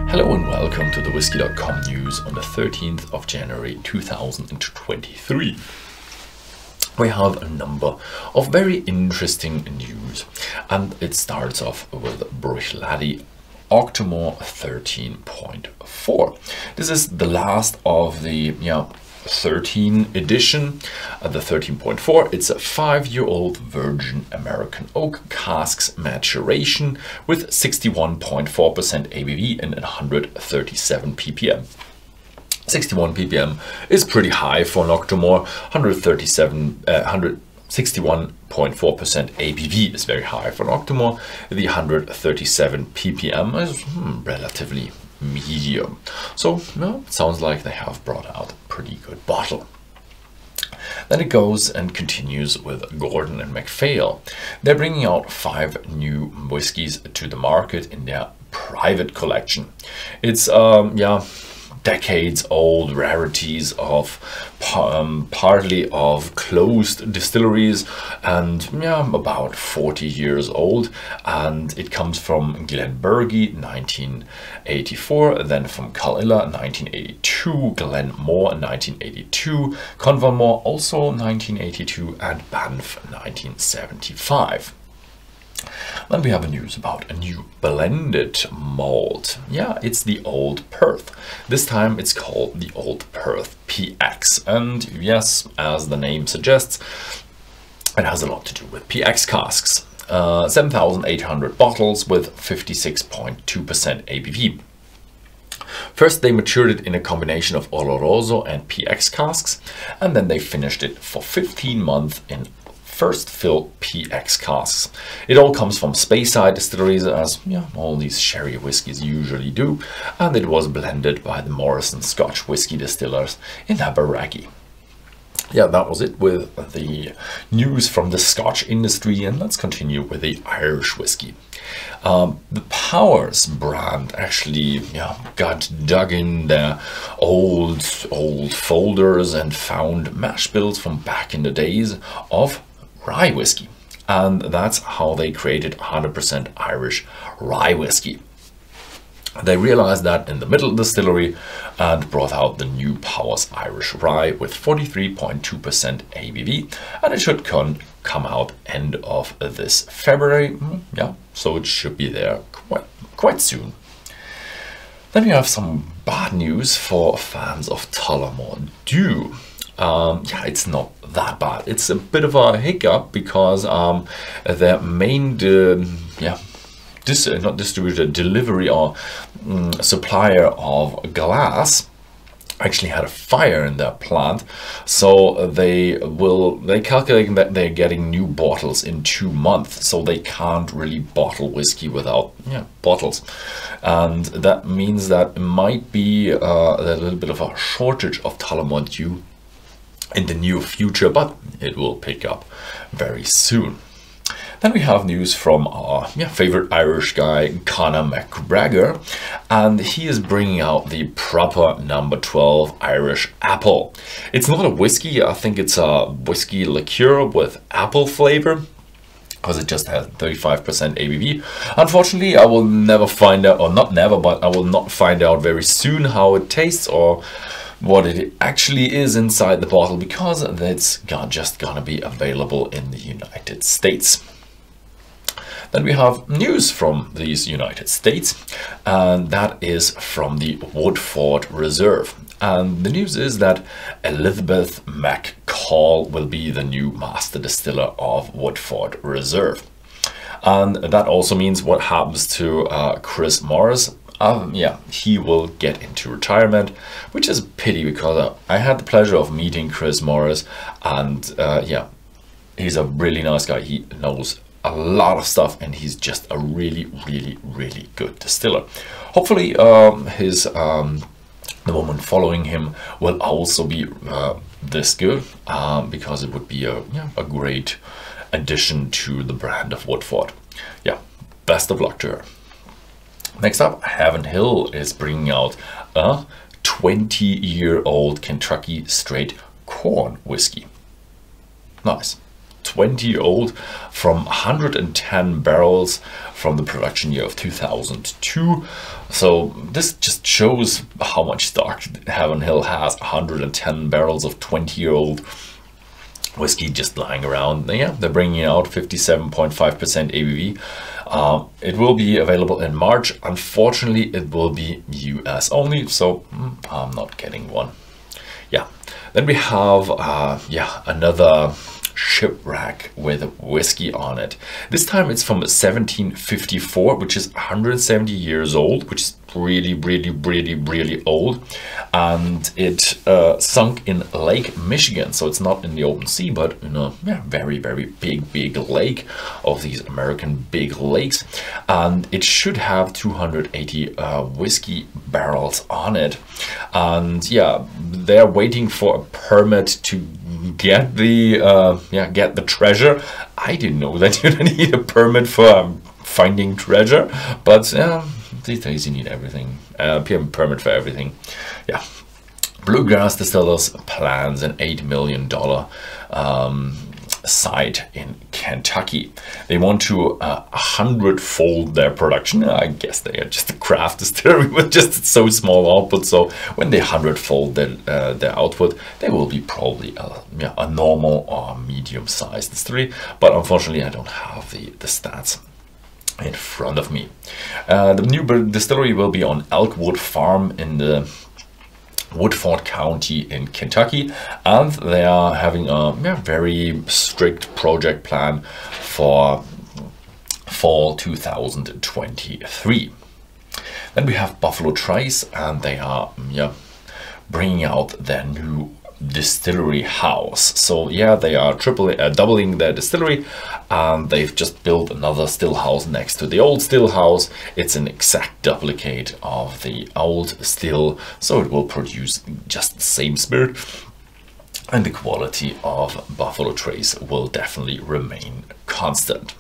Hello and welcome to the Whisky.com news on the 13th of January 2023. We have a number of very interesting news, and it starts off with Bruichladdich Octomore 13.4. This is the last of the 13 edition, the 13.4. It's a 5-year-old virgin American oak casks maturation with 61.4% ABV and 137 ppm. 61 ppm is pretty high for an Octomore. 161.4% ABV is very high for an Octomore. The 137 ppm is relatively medium. So it sounds like they have brought out a pretty good bottle. Then it goes and continues with Gordon and MacPhail. They're bringing out 5 new whiskies to the market in their private collection. It's decades old rarities of partly of closed distilleries, and about 40 years old, and it comes from Glenbergie 1984, then from Kallila 1982, Glenmore 1982, Convermore also 1982, and Banff 1975. Then we have news about a new blended malt. Yeah, it's the Old Perth. This time it's called the Old Perth PX. And yes, as the name suggests, it has a lot to do with PX casks. 7,800 bottles with 56.2% ABV. First, they matured it in a combination of Oloroso and PX casks, and then they finished it for 15 months in first fill PX casks. It all comes from Speyside distilleries, as all these sherry whiskies usually do, and it was blended by the Morrison Scotch Whisky Distillers in Aberaggy. Yeah, that was it with the news from the Scotch industry, and let's continue with the Irish whiskey. The Powers brand actually got dug in their old folders and found mash bills from back in the days of rye whiskey, and that's how they created 100% Irish rye whiskey. They realized that in the middle distillery and brought out the new Powers Irish Rye with 43.2% ABV, and it should come out end of this February. So it should be there quite soon. Then we have some bad news for fans of Tullamore D.E.W. It's not that bad. It's a bit of a hiccup because their main delivery or supplier of glass actually had a fire in their plant, so they calculating that they're getting new bottles in 2 months, so they can't really bottle whiskey without bottles, and that means that it might be a little bit of a shortage of Tullamore D.E.W. in the near future, but it will pick up very soon. Then we have news from our favorite Irish guy, Conor McGregor, and he is bringing out the proper number 12 Irish Apple. It's not a whiskey, I think it's a whiskey liqueur with apple flavor, because it just has 35% ABV. Unfortunately, I will never find out, or not never, but I will not find out very soon how it tastes or what it actually is inside the bottle, because it's just gonna be available in the United States. Then we have news from these United States, and that is from the Woodford Reserve. And the news is that Elizabeth McCall will be the new master distiller of Woodford Reserve. And that also means what happens to Chris Morris. He will get into retirement, which is a pity, because I had the pleasure of meeting Chris Morris, and he's a really nice guy. He knows a lot of stuff, and he's just a really good distiller. Hopefully the woman following him will also be this good, because it would be a great addition to the brand of Woodford. Best of luck to her. Next up, Heaven Hill is bringing out a 20-year-old Kentucky straight corn whiskey. Nice. 20-year-old from 110 barrels from the production year of 2002. So this just shows how much stock Heaven Hill has. 110 barrels of 20-year-old whiskey just lying around. Yeah, they're bringing out 57.5% ABV. It will be available in March. Unfortunately, it will be US only, so I'm not getting one. Yeah, then we have another shipwreck with whiskey on it. This time it's from 1754, which is 170 years old, which is really old, and it sunk in Lake Michigan. So it's not in the open sea, but in a very big lake of these American big lakes, and it should have 280 whiskey barrels on it. And yeah, they're waiting for a permit to get the treasure. I didn't know that you need a permit for finding treasure, but these days you need everything, permit for everything. Yeah, Bluegrass Distillers plans an $8 million site in Kentucky. They want to 100-fold their production. I guess they are just a craft distillery with just so small output. So when they 100-fold their output, they will be probably a normal or medium-sized distillery. But unfortunately, I don't have the stats in front of me. The new distillery will be on Elkwood Farm in the Woodford County in Kentucky, and they are having a very strict project plan for fall 2023. Then we have Buffalo Trace, and they are bringing out their new distillery house. So yeah, they are doubling their distillery, and they've just built another still house next to the old still house. It's an exact duplicate of the old still, so it will produce just the same spirit, and the quality of Buffalo Trace will definitely remain constant.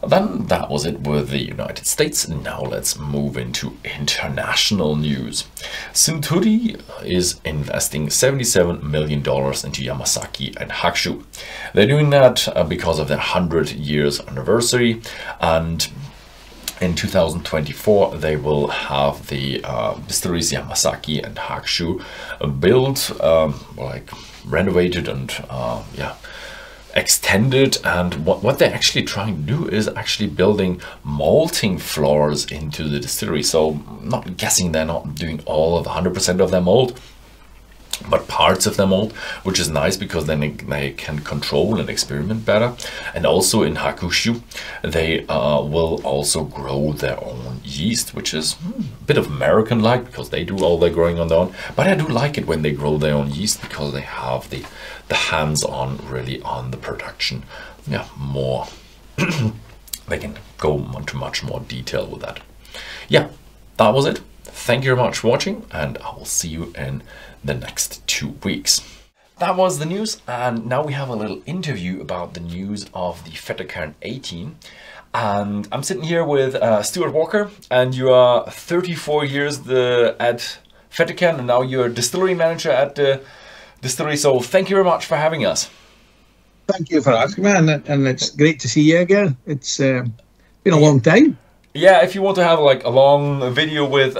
Then that was it with the United States. Now let's move into international news. Suntory is investing $77 million into Yamazaki and Hakushu. They're doing that because of their 100 years anniversary, and in 2024 they will have the distilleries Yamazaki and Hakushu built, renovated and extended. And what they're actually trying to do is actually building malting floors into the distillery. So I'm not guessing they're not doing all of 100% of their malt, but parts of their malt, which is nice because then they can control and experiment better. And also in Hakushu, they will also grow their own yeast, which is a bit of American-like because they do all their growing on their own. But I do like it when they grow their own yeast because they have the hands-on really on the production. Yeah, more. They can go into much more detail with that. Yeah, that was it. Thank you very much for watching, and I will see you in the next 2 weeks. That was the news, and now we have a little interview about the news of the Fettercairn 18. And I'm sitting here with Stewart Walker, and you are 34 years at Fettercairn, and now you're distillery manager at the distillery. So thank you very much for having us. Thank you for asking me, and it's great to see you again. It's been a long time. Yeah, if you want to have like a long video with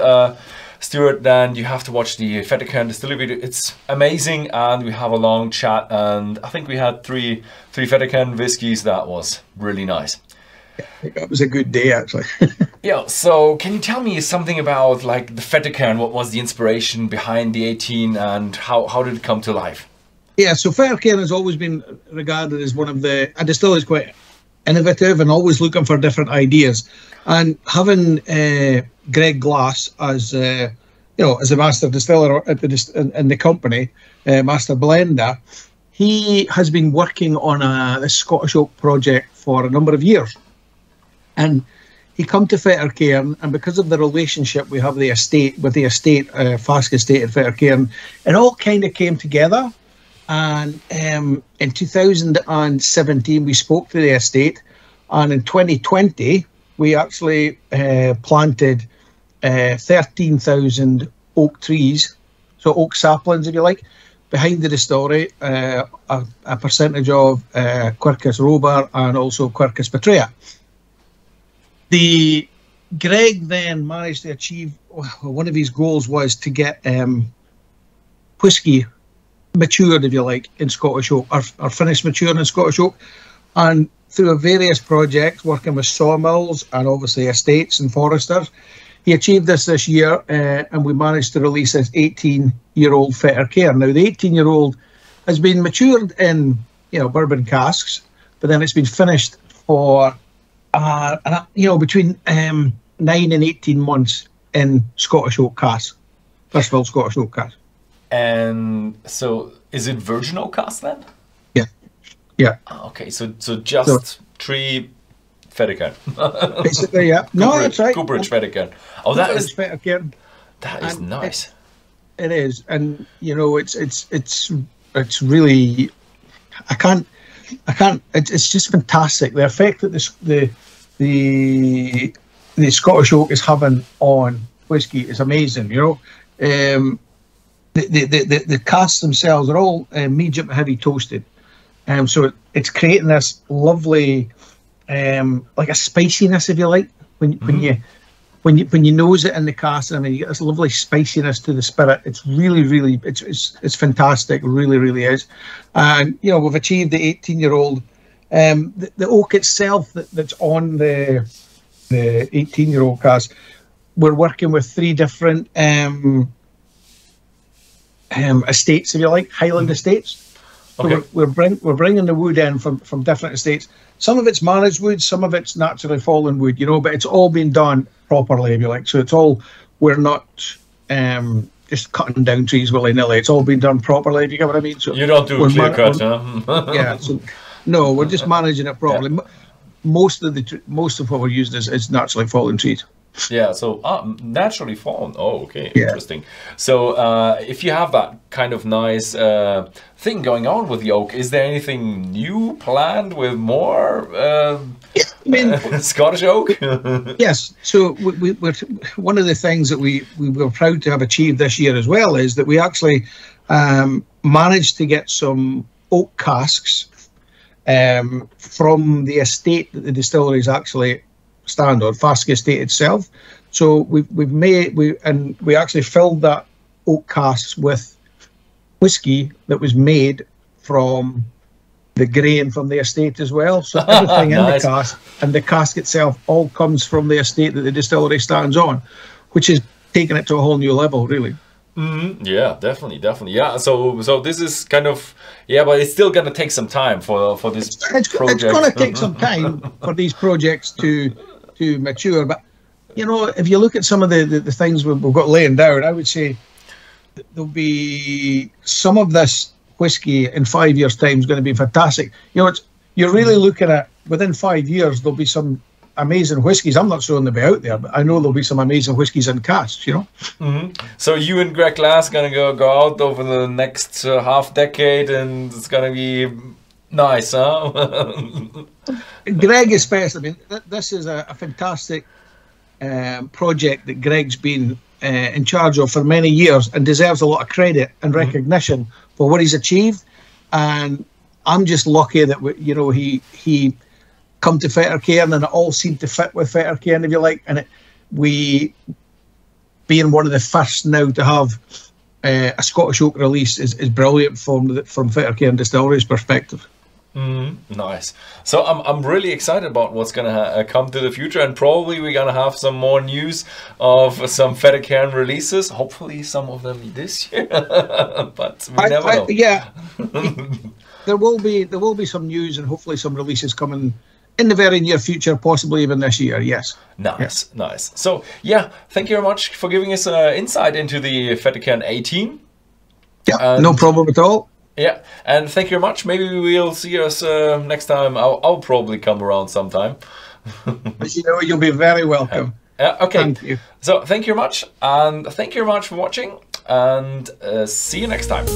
Stewart, then you have to watch the Fettercairn distillery video. It's amazing, and we have a long chat, and I think we had three Fettercairn whiskies. That was really nice. It was a good day, actually. Yeah, so can you tell me something about like the Fettercairn? What was the inspiration behind the 18, and how did it come to life? Yeah, so Fettercairn has always been regarded as one of the distilleries quite innovative and always looking for different ideas. And having Greg Glass as as a master distiller at in the company, master blender, he has been working on the Scottish oak project for a number of years. And he come to Fettercairn, and because of the relationship we have with the estate, Fask Estate at Fettercairn, it all kind of came together. And in 2017 we spoke to the estate, and in 2020 we actually planted 13,000 oak trees, so oak saplings if you like, behind the distillery, a percentage of Quercus robur and also Quercus petraea. Greg then managed to achieve, one of his goals was to get whiskey matured, if you like, in Scottish oak, or finished maturing in Scottish oak. And through various projects, working with sawmills and obviously estates and foresters, he achieved this year, and we managed to release this 18-year-old Fettercairn. Now, the 18-year-old has been matured in, bourbon casks, but then it's been finished for, between 9 and 18 months in Scottish oak casks, first of all, Scottish oak casks. And so, is it virgin oak cask then? Yeah, yeah. Okay, so just 3 Fettercairn. Basically, yeah. No, that's right. Cooperage Fettercairn. Oh, that is Fettercairn. That is nice. It is, and it's really, I can't. It's just fantastic. The effect that the Scottish oak is having on whiskey is amazing. The casks themselves are all medium heavy toasted, so it's creating this lovely, like a spiciness, if you like, when you nose it in the cask. I mean, you get this lovely spiciness to the spirit. It's really it's fantastic. Really, really is. And we've achieved the 18-year-old. The oak itself that's on the 18-year-old cask. We're working with 3 different estates, if you like, Highland estates. Okay. So we're bringing the wood in from different estates. Some of it's managed wood, some of it's naturally fallen wood, but it's all been done properly, if you like. So it's all, we're not just cutting down trees willy-nilly. It's all been done properly, if you get what I mean. So you don't do clear cut, huh? Yeah. So, no, we're just managing it properly. Yeah. Most of what we're using is naturally fallen trees. Yeah, so naturally fallen. Oh, okay, yeah. Interesting. So if you have that kind of nice thing going on with the oak, is there anything new planned with more Scottish oak? Yes. So we're one of the things that we were proud to have achieved this year as well is that we actually managed to get some oak casks from the estate that the distillery is actually stand on, Fask Estate itself. So we actually filled that oak casks with whiskey that was made from the grain from the estate as well. So everything in the cask and the cask itself all comes from the estate that the distillery stands on, which is taking it to a whole new level, really. Yeah, definitely. Yeah, so this is kind of, but it's still going to take some time for this project. It's going to take some time for these projects to mature, but if you look at some of the things we've got laying down, I would say there'll be some of this whiskey in 5 years' time is going to be fantastic. You're really looking at, within 5 years there'll be some amazing whiskies. I'm not saying they'll be out there, but I know there'll be some amazing whiskies in casks. So you and Greg Glass gonna go out over the next half decade, and it's gonna be nice, huh? Greg especially. I mean, this is a fantastic project that Greg's been in charge of for many years and deserves a lot of credit and recognition for what he's achieved. And I'm just lucky that he come to Fettercairn and it all seemed to fit with Fettercairn, if you like. And we, being one of the first now to have a Scottish oak release, is brilliant from Fettercairn Distillery's perspective. Nice. So I'm really excited about what's gonna come to the future, and probably we're gonna have some more news of some Fettercairn releases. Hopefully some of them this year, but we never know. Yeah, there will be some news and hopefully some releases coming in the very near future, possibly even this year. Yes. Nice, nice. So thank you very much for giving us insight into the Fettercairn 18. Yeah, no problem at all. Yeah, and thank you very much. Maybe we'll see us next time. I'll probably come around sometime. You'll be very welcome. Okay. Thank you. So thank you very much, and thank you very much for watching, and see you next time.